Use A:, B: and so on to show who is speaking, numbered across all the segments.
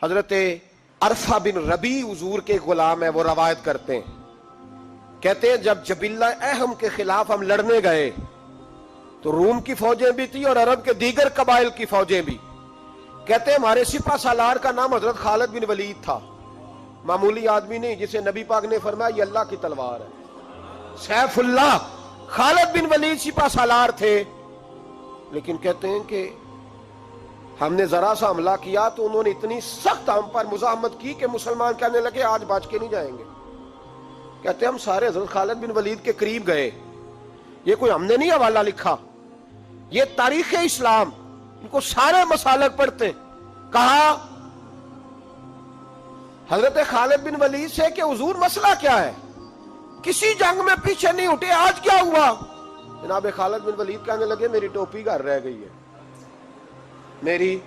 A: حضرت عرفہ بن ربی حضور کے غلام ہے، وہ روایت کرتے ہیں، کہتے ہیں جب جبلہ اہم کے خلاف ہم لڑنے گئے تو روم کی فوجیں بھی تھی اور عرب کے دیگر قبائل کی فوجیں بھی. کہتے ہیں ہمارے سپہ سالار کا نام حضرت خالد بن ولید تھا، معمولی آدمی نہیں جسے نبی پاک نے فرمایا یہ اللہ کی تلوار ہے، سیف اللہ. خالد بن ولید سپہ سالار تھے، لیکن کہتے ہیں کہ ہم نے ذرا سا حملہ کیا تو انہوں نے اتنی سخت ہم پر مزاحمت کی کہ مسلمان کہنے لگے آج بچ کے نہیں جائیں گے. کہتے ہیں ہم سارے حضرت خالد بن ولید کے قریب گئے. یہ کوئی ہم نے نہیں حوالہ لکھا، یہ تاریخ اسلام، ان کو سارے مسالک پڑھتے ہیں. کہا حضرت خالد بن ولید سے کہ حضور مسئلہ کیا ہے، کسی جنگ میں پیچھے نہیں اٹھے، آج کیا ہوا؟ جناب خالد بن ولید کہنے لگے میری ٹوپی گھر رہ گئی ہے. میری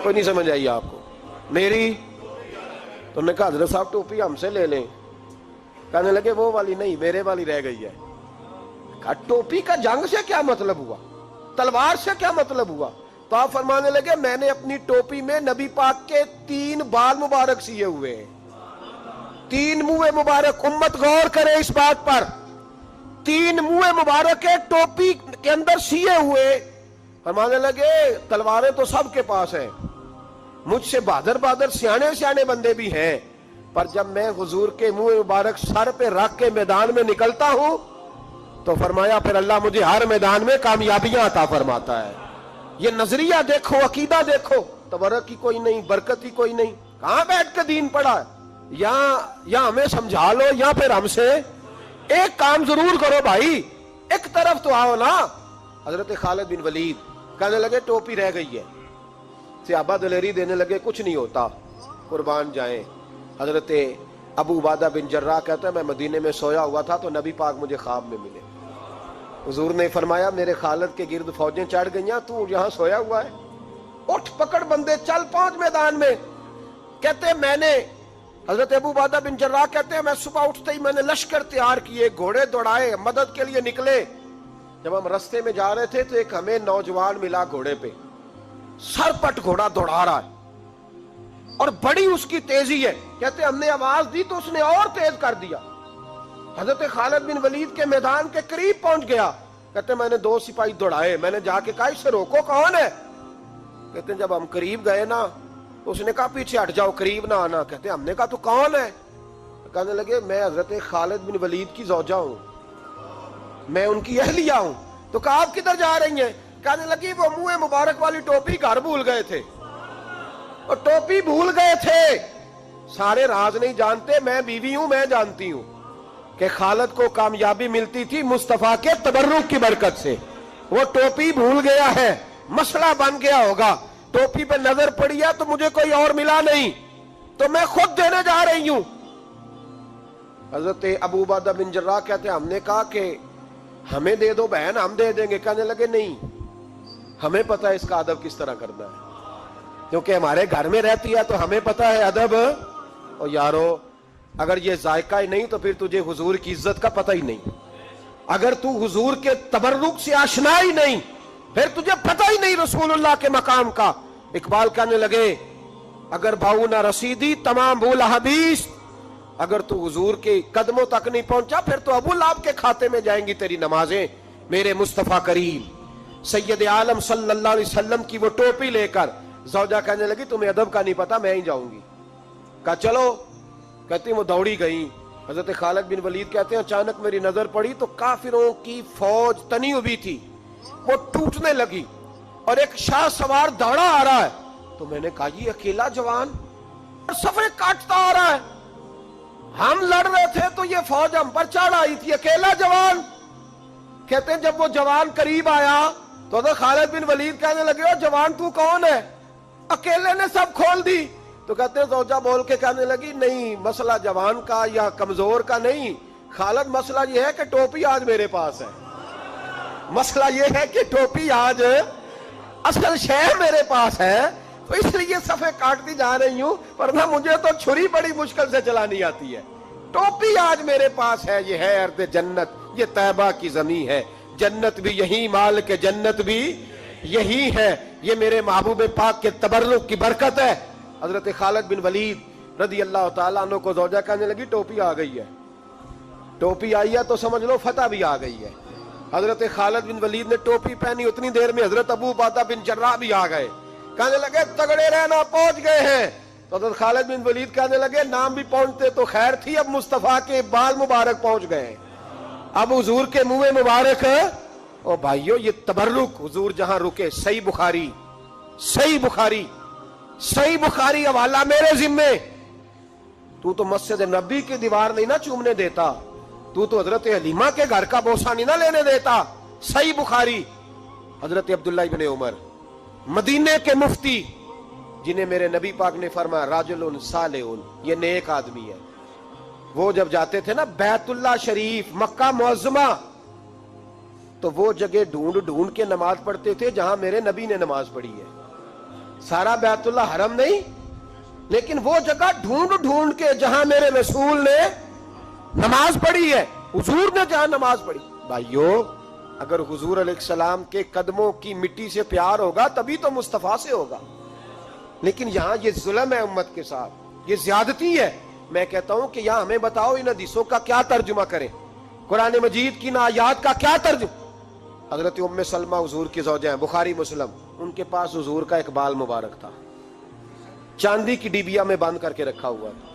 A: کوئی نہیں سمجھ آئی آپ کو؟ میری تو نے کہا حضرت صاحب ٹوپی ہم سے لے لیں. کہنے لگے وہ والی نہیں، میرے والی رہ گئی ہے. کہا ٹوپی کا جنگ سے کیا مطلب ہوا، تلوار سے کیا مطلب ہوا؟ تو آپ فرمانے لگے میں نے اپنی ٹوپی میں نبی پاک کے 3 بال مبارک سیے ہوئے ہیں، 3 منہ مبارک. امت غور کرے اس بات پر، 3 منہ مبارک ٹوپی کے اندر سیے ہوئے. فرمانے لگے تلواریں تو سب کے پاس ہیں، مجھ سے بہادر بہادر سیانے بندے بھی ہیں، پر جب میں حضور کے منہ مبارک سر پہ رکھ کے میدان میں نکلتا ہوں تو فرمایا پھر اللہ مجھے ہر میدان میں کامیابیاں عطا فرماتا ہے. یہ نظریہ دیکھو، عقیدہ دیکھو، تبرک کی کوئی نہیں، برکت کی کوئی نہیں. کہاں بیٹھ کے دین پڑھا ہے؟ یا ہمیں سمجھا لو یا پھر ہم سے ایک کام ضرور کرو بھائی، ایک طرف تو آؤ نا. حضرت خالد بن ولید کہنے لگے ٹوپی رہ گئی ہے. صحابہ دلیری دینے لگے کچھ نہیں ہوتا، قربان جائیں. حضرت ابو عبادہ بن جراح کہتا ہے میں مدینے میں سویا ہوا تھا تو نبی پاک مجھے خواب میں ملے. حضور نے فرمایا میرے خالد کے گرد فوجیں چڑھ گئیں، تو یہاں سویا ہوا ہے، اٹھ پکڑ بندے چل پہنچ میدان میں. کہتے ہیں میں نے، حضرت ابو عبادہ بن جراح کہتے ہیں میں صبح اٹھتے ہی میں نے لشکر تیار کیے، گھوڑے دوڑائے، مدد کے لیے نکلے. جب ہم رستے میں جا رہے تھے تو ایک ہمیں نوجوان ملا گھوڑے پہ، سر پٹ گھوڑا دوڑا رہا ہے اور بڑی اس کی تیزی ہے. کہتے ہم نے آواز دی تو اس نے اور تیز کر دیا. حضرت خالد بن ولید کے میدان کے قریب پہنچ گیا. کہتے میں نے 2 سپاہی دوڑائے، میں نے جا کے کہا اسے روکو، کون ہے؟ کہتے ہیں جب ہم قریب گئے نا تو اس نے کہا پیچھے ہٹ جاؤ، قریب نہ آنا. کہتے ہم نے کہا تو کون ہے؟ کہنے لگے میں حضرت خالد بن ولید کی زوجہ ہوں، میں ان کی اہلیہ ہوں. تو کہا آپ کدھر جا رہی ہیں؟ کہنے لگی وہ منہ مبارک والی ٹوپی گھر بھول گئے تھے، اور ٹوپی بھول گئے تھے. سارے راز نہیں جانتے، میں بیوی ہوں، میں جانتی ہوں کہ خالد کو کامیابی ملتی تھی مصطفیٰ کے تبرک کی برکت سے. وہ ٹوپی بھول گیا ہے، مسئلہ بن گیا ہوگا. ٹوپی پہ نظر پڑی ہے تو مجھے کوئی اور ملا نہیں تو میں خود دینے جا رہی ہوں. حضرت ابو عبادہ بن جراح کہتے ہیں ہم نے کہا کہ ہمیں دے دو بہن، ہم دے دیں گے. کہنے لگے نہیں، ہمیں پتہ ہے اس کا ادب کس طرح کرنا ہے، کیونکہ ہمارے گھر میں رہتی ہے تو ہمیں پتہ ہے ادب. اور یارو اگر یہ ذائقہ ہی نہیں تو پھر تجھے حضور کی عزت کا پتہ ہی نہیں. اگر تو حضور کے تبرک سے آشنا ہی نہیں پھر تجھے پتہ ہی نہیں رسول اللہ کے مقام کا. اقبال کہنے لگے اگر بھاؤ نہ رسیدی تمام بول حدیث، اگر تو حضور کے قدموں تک نہیں پہنچا پھر تو ابو لہب کے کھاتے میں جائیں گی تیری نمازیں. میرے مصطفیٰ کریم سید عالم صلی اللہ علیہ وسلم کی وہ ٹوپی لے کر زوجہ کہنے لگی تمہیں ادب کا نہیں پتا، میں ہی جاؤں گی. کہا چلو. کہتی وہ دوڑی گئی. حضرت خالد بن ولید کہتے ہیں اچانک میری نظر پڑی تو کافروں کی فوج تنی ہوئی تھی، وہ ٹوٹنے لگی اور ایک شاہ سوار دوڑا آ رہا ہے. تو میں نے کہا یہ اکیلا جوان صفے کاٹتا آ رہا ہے، ہم لڑ رہے تھے تو یہ فوج ہم پر چڑھ آئی تھی، اکیلا جوان. کہتے ہیں جب وہ جوان قریب آیا تو حضرت خالد بن ولید کہنے لگے او جوان تو کون ہے، اکیلے نے سب کھول دی. تو کہتے ہیں زوجہ بول کے کہنے لگی نہیں مسئلہ جوان کا یا کمزور کا نہیں خالد، مسئلہ یہ ہے کہ ٹوپی آج میرے پاس ہے. مسئلہ یہ ہے کہ ٹوپی آج اصل شے میرے پاس ہے تو اس لیے صفے کاٹتی جا رہی ہوں، ورنہ مجھے تو چھری بڑی مشکل سے چلانی آتی ہے. ٹوپی آج میرے پاس ہے. یہ ہے ارض جنت، یہ طیبہ کی زمین ہے، جنت بھی یہی، مال کے جنت بھی یہی ہے. یہ میرے محبوب پاک کے تبرک کی برکت ہے. حضرت خالد بن ولید رضی اللہ تعالیٰ عنہ کو زوجہ کہنے لگی ٹوپی آ گئی ہے، ٹوپی آئی ہے تو سمجھ لو فتح بھی آ گئی ہے۔ حضرت خالد بن ولید نے ٹوپی پہنی، اتنی دیر میں حضرت ابو عبیدہ بن جراح بھی آ گئے، کہنے لگے تگڑے رہنا، پہنچ گئے ہیں۔ تو حضرت خالد بن ولید کہنے لگے نام بھی پہنچتے تو خیر تھی، اب مصطفیٰ کے بال مبارک پہنچ گئے، اب حضور کے منہ مبارک ہے۔ او بھائیو یہ تبرک حضور جہاں رکے، صحیح بخاری، صحیح بخاری، صحیح بخاری حوالہ میرے ذمے۔ تو مسجد نبی کی دیوار نہیں نہ چومنے دیتا، تو حضرت حلیمہ کے گھر کا بوسہ نہیں نہ لینے دیتا۔ صحیح بخاری۔ حضرت عبداللہ ابن عمر مدینے کے مفتی، جنہیں میرے نبی پاک نے فرمایا راجل صالح، یہ نیک آدمی ہے، وہ جب جاتے تھے نا بیت اللہ شریف مکہ معظمہ، تو وہ جگہ ڈھونڈ ڈھونڈ کے نماز پڑھتے تھے جہاں میرے نبی نے نماز پڑھی ہے۔ سارا بیت اللہ حرم نہیں، لیکن وہ جگہ ڈھونڈ ڈھونڈ کے جہاں میرے رسول نے نماز پڑھی ہے، حضور نے جہاں نماز پڑھی۔ بھائیو اگر حضور علیہ السلام کے قدموں کی مٹی سے پیار ہوگا تبھی تو مصطفیٰ سے ہوگا، لیکن یہاں یہ ظلم ہے امت کے ساتھ، یہ زیادتی ہے۔ میں کہتا ہوں کہ یہاں ہمیں بتاؤ ان حدیثوں کا کیا ترجمہ کریں، قرآن مجید کی ان آیات کا کیا ترجمہ۔ حضرت ام سلمہ حضور کی زوجہ ہیں، بخاری مسلم، ان کے پاس حضور کا ایک بال مبارک تھا، چاندی کی ڈیبیا میں بند کر کے رکھا ہوا تھا۔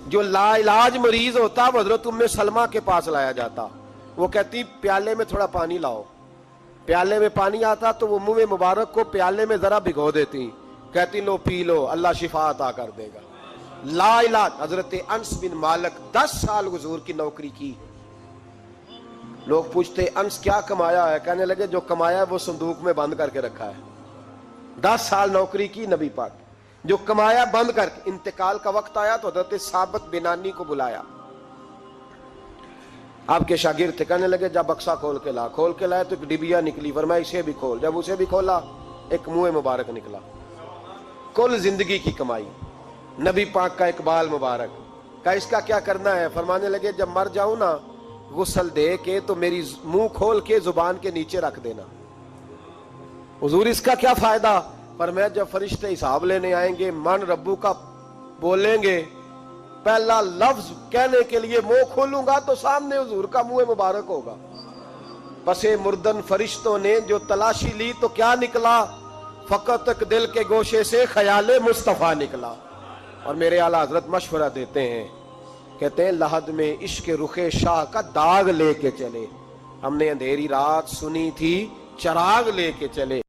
A: جو لا علاج مریض ہوتا وہ حضرت ام سلمہ کے پاس لایا جاتا، وہ کہتی پیالے میں تھوڑا پانی لاؤ، پیالے میں پانی آتا تو وہ منہ مبارک کو پیالے میں ذرا بھگو دیتی، کہتی لو پی لو، اللہ شفا عطا کر دے گا۔ لا علاج۔ حضرت انس بن مالک 10 سال حضور کی نوکری کی، لوگ پوچھتے انس کیا کمایا ہے، کہنے لگے جو کمایا ہے وہ صندوق میں بند کر کے رکھا ہے۔ 10 سال نوکری کی نبی پاک، جو کمایا بند کر کے، انتقال کا وقت آیا تو حضرت ثابت بنانی کو بلایا، آپ کے شاگرد تھے، کہنے لگے جب بکسا کھول کے لا، کھول کے لائے تو ایک ڈبیا نکلی، فرمایا اسے بھی کھول، جب اسے بھی کھولا ایک منہ مبارک نکلا۔ کل زندگی کی کمائی، نبی پاک کا اقبال مبارک، کہا اس کا کیا کرنا ہے، فرمانے لگے جب مر جاؤں نا غسل دے کے تو میری منہ کھول کے زبان کے نیچے رکھ دینا۔ حضور اس کا کیا فائدہ، فرمایا جب فرشتے حساب لینے آئیں گے من ربو کا بولیں گے، پہلا لفظ کہنے کے لیے منہ کھولوں گا تو سامنے حضور کا منہ مبارک ہوگا۔ پسے مردن فرشتوں نے جو تلاشی لی تو کیا نکلا، فقط ایک دل کے گوشے سے خیال مصطفیٰ نکلا۔ اور میرے اعلیٰ حضرت مشورہ دیتے ہیں، کہتے ہیں لحد میں عشق رخ شاہ کا داغ لے کے چلے، ہم نے اندھیری رات سنی تھی چراغ لے کے چلے،